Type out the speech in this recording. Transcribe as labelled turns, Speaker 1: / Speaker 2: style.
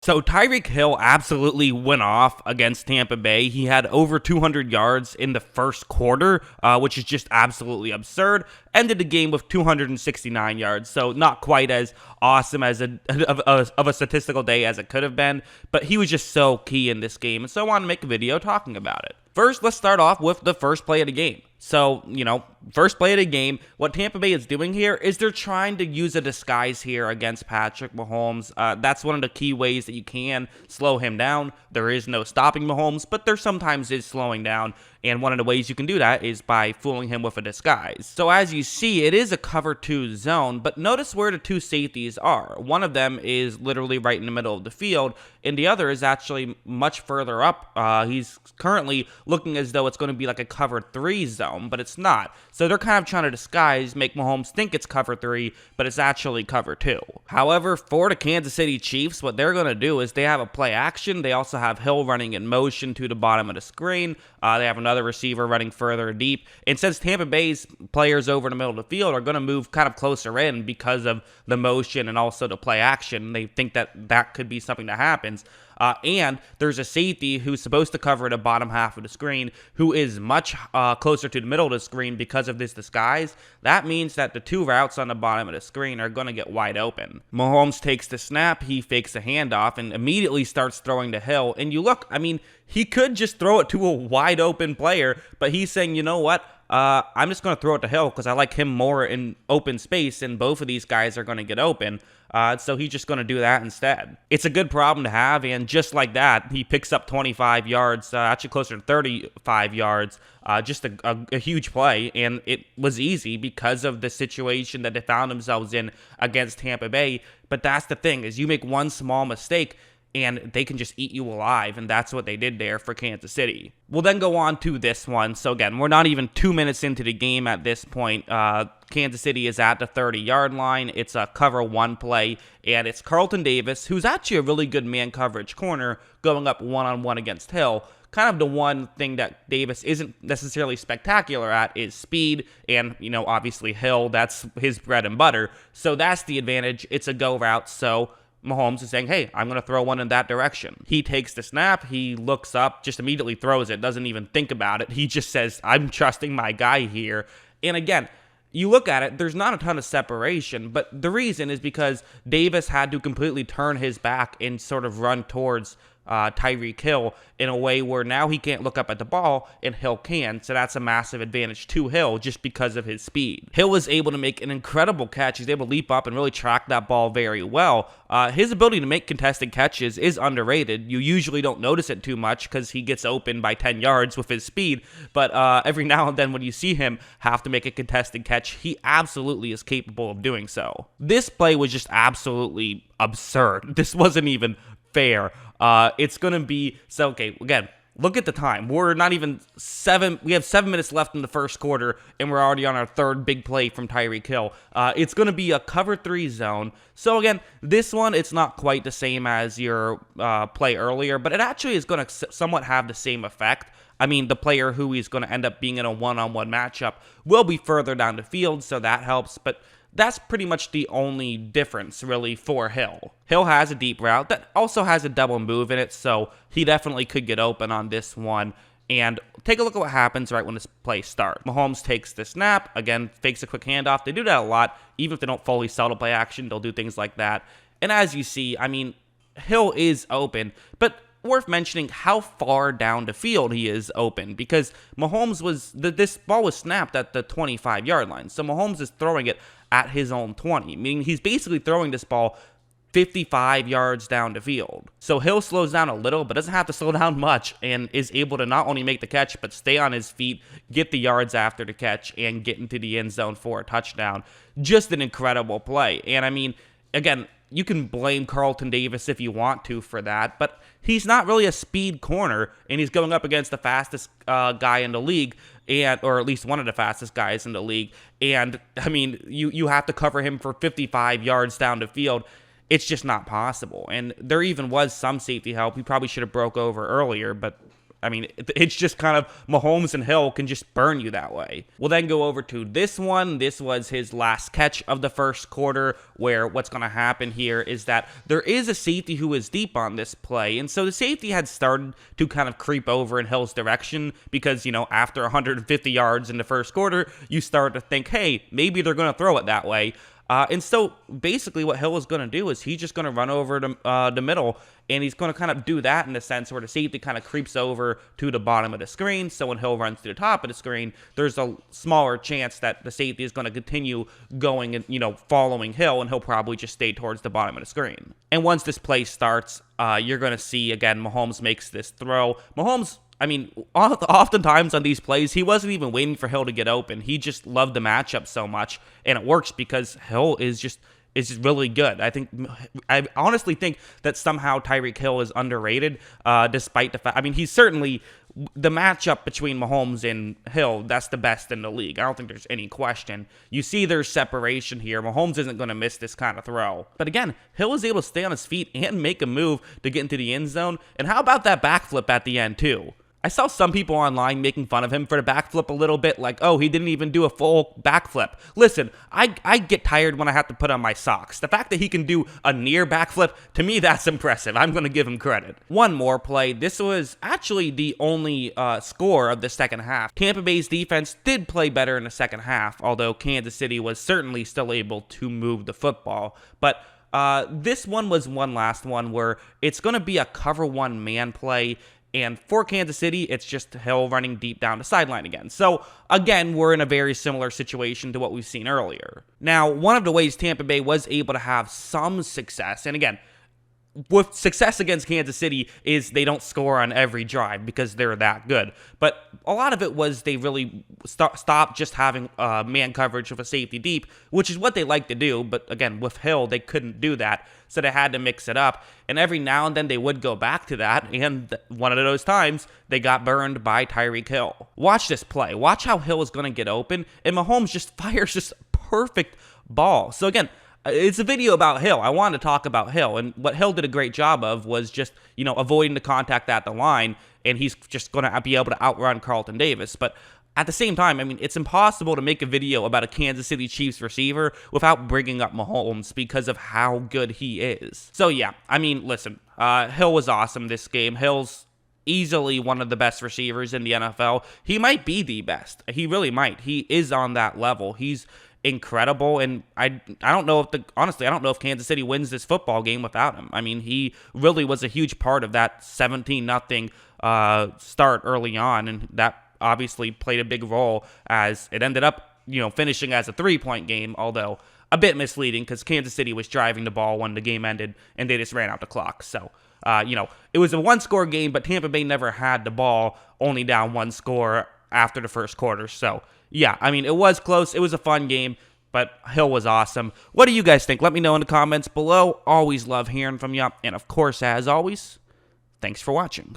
Speaker 1: So Tyreek Hill absolutely went off against Tampa Bay. He had over 200 yards in the first quarter, which is just absolutely absurd. Ended the game with 269 yards, so not quite as awesome as of a statistical day as it could have been, but he was just so key in this game, and so I want to make a video talking about it. First, let's start off with the first play of the game. So, first play of the game, what Tampa Bay is doing here is they're trying to use a disguise here against Patrick Mahomes. That's one of the key ways that you can slow him down. There is no stopping Mahomes, but there sometimes is slowing down. And one of the ways you can do that is by fooling him with a disguise. So as you see, it is a cover 2 zone, but notice where the two safeties are. One of them is literally right in the middle of the field, and the other is actually much further up. He's currently looking as though it's going to be like a cover 3 zone, but it's not. So they're kind of trying to disguise, make Mahomes think it's cover 3, but it's actually cover 2. However, for the Kansas City Chiefs, what they're going to do is they have a play action. They also have Hill running in motion to the bottom of the screen. They have another receiver running further deep. And since Tampa Bay's players over the middle of the field are going to move kind of closer in because of the motion and also the play action, they think that that could be something that happens. And there's a safety who's supposed to cover the bottom half of the screen who is much closer to the middle of the screen because of this disguise. That means that the two routes on the bottom of the screen are going to get wide open. Mahomes takes the snap, he fakes a handoff, and immediately starts throwing to Hill. And you look, he could just throw it to a wide open player, but he's saying, you know what? I'm just going to throw it to Hill because I like him more in open space, and both of these guys are going to get open. So he's just going to do that instead. It's a good problem to have, and just like that, he picks up 25 yards, actually closer to 35 yards, just a huge play, and it was easy because of the situation that they found themselves in against Tampa Bay. But that's the thing, is you make one small mistake, and they can just eat you alive, and that's what they did there for Kansas City. We'll then go on to this one. So again, we're not even 2 minutes into the game at this point. Kansas City is at the 30-yard line. It's a cover 1 play, and it's Carlton Davis, who's actually a really good man coverage corner, going up one-on-one against Hill. Kind of the one thing that Davis isn't necessarily spectacular at is speed, and, obviously Hill, that's his bread and butter. So that's the advantage. It's a go route, so Mahomes is saying, hey, I'm going to throw one in that direction. He takes the snap, he looks up, just immediately throws it, doesn't even think about it. He just says, I'm trusting my guy here. And again, you look at it, there's not a ton of separation, but the reason is because Davis had to completely turn his back and sort of run towards Tyreek Hill in a way where now he can't look up at the ball and Hill can. So that's a massive advantage to Hill just because of his speed. Hill was able to make an incredible catch. He's able to leap up and really track that ball very well. His ability to make contested catches is underrated. You usually don't notice it too much because he gets open by 10 yards with his speed. But every now and then when you see him have to make a contested catch, he absolutely is capable of doing so. This play was just absolutely absurd. This wasn't even fair. It's going to be, so okay, again, look at the time. We're not even we have 7 minutes left in the first quarter, and we're already on our third big play from Tyreek Hill. It's going to be a cover 3 zone. So again, this one, it's not quite the same as your play earlier, but it actually is going to somewhat have the same effect. The player who is going to end up being in a one-on-one matchup will be further down the field, so that helps, but that's pretty much the only difference, really, for Hill. Hill has a deep route that also has a double move in it, so he definitely could get open on this one. And take a look at what happens right when this play starts. Mahomes takes the snap, again, fakes a quick handoff. They do that a lot. Even if they don't fully sell the play action, they'll do things like that. And as you see, Hill is open, but worth mentioning how far down the field he is open, because Mahomes this ball was snapped at the 25-yard line. So Mahomes is throwing it at his own 20, meaning he's basically throwing this ball 55 yards down the field. So Hill slows down a little, but doesn't have to slow down much, and is able to not only make the catch, but stay on his feet, get the yards after the catch, and get into the end zone for a touchdown. Just an incredible play. And again, you can blame Carlton Davis if you want to for that, but he's not really a speed corner, and he's going up against the fastest guy in the league, or at least one of the fastest guys in the league. And you have to cover him for 55 yards down the field. It's just not possible. And there even was some safety help. He probably should have broke over earlier, but I mean, it's just kind of Mahomes and Hill can just burn you that way. We'll then go over to this one. This was his last catch of the first quarter, where what's going to happen here is that there is a safety who is deep on this play. And so the safety had started to kind of creep over in Hill's direction because, after 150 yards in the first quarter, you start to think, hey, maybe they're going to throw it that way. And so basically what Hill is going to do is he's just going to run over the middle, and he's going to kind of do that in a sense where the safety kind of creeps over to the bottom of the screen. So when Hill runs to the top of the screen, there's a smaller chance that the safety is going to continue going and, following Hill, and he'll probably just stay towards the bottom of the screen. And once this play starts, you're going to see, again, Mahomes makes this throw. Oftentimes on these plays, he wasn't even waiting for Hill to get open. He just loved the matchup so much, and it works because Hill is just really good. I honestly think that somehow Tyreek Hill is underrated, despite the fact, he's certainly the matchup between Mahomes and Hill, that's the best in the league. I don't think there's any question. You see there's separation here. Mahomes isn't going to miss this kind of throw. But again, Hill is able to stay on his feet and make a move to get into the end zone. And how about that backflip at the end too? I saw some people online making fun of him for the backflip a little bit, like, oh, he didn't even do a full backflip. Listen, I get tired when I have to put on my socks. The fact that he can do a near backflip, to me, that's impressive. I'm going to give him credit. One more play. This was actually the only score of the second half. Tampa Bay's defense did play better in the second half, although Kansas City was certainly still able to move the football. But this one was one last one where it's going to be a cover one man play. And for Kansas City, it's just Hill running deep down the sideline again. So, again, we're in a very similar situation to what we've seen earlier. Now, one of the ways Tampa Bay was able to have some success, and again, with success against Kansas City is they don't score on every drive because they're that good. But a lot of it was they really stopped just having man coverage with a safety deep, which is what they like to do. But again, with Hill, they couldn't do that. So they had to mix it up. And every now and then they would go back to that. And one of those times, they got burned by Tyreek Hill. Watch this play. Watch how Hill is going to get open. And Mahomes just fires this perfect ball. So again, it's a video about Hill. I wanted to talk about Hill, and what Hill did a great job of was just, avoiding the contact at the line, and he's just going to be able to outrun Carlton Davis. But at the same time, it's impossible to make a video about a Kansas City Chiefs receiver without bringing up Mahomes because of how good he is. So yeah, listen, Hill was awesome this game. Hill's easily one of the best receivers in the NFL. He might be the best. He really might. He is on that level. He's incredible, and I don't know if Kansas City wins this football game without him. He really was a huge part of that 17-0 start early on, and that obviously played a big role as it ended up, finishing as a 3-point game, although a bit misleading because Kansas City was driving the ball when the game ended, and they just ran out the clock. So, it was a one-score game, but Tampa Bay never had the ball, only down one score after the first quarter. So, yeah, it was close. It was a fun game, but Hill was awesome. What do you guys think? Let me know in the comments below. Always love hearing from you. And, of course, as always, thanks for watching.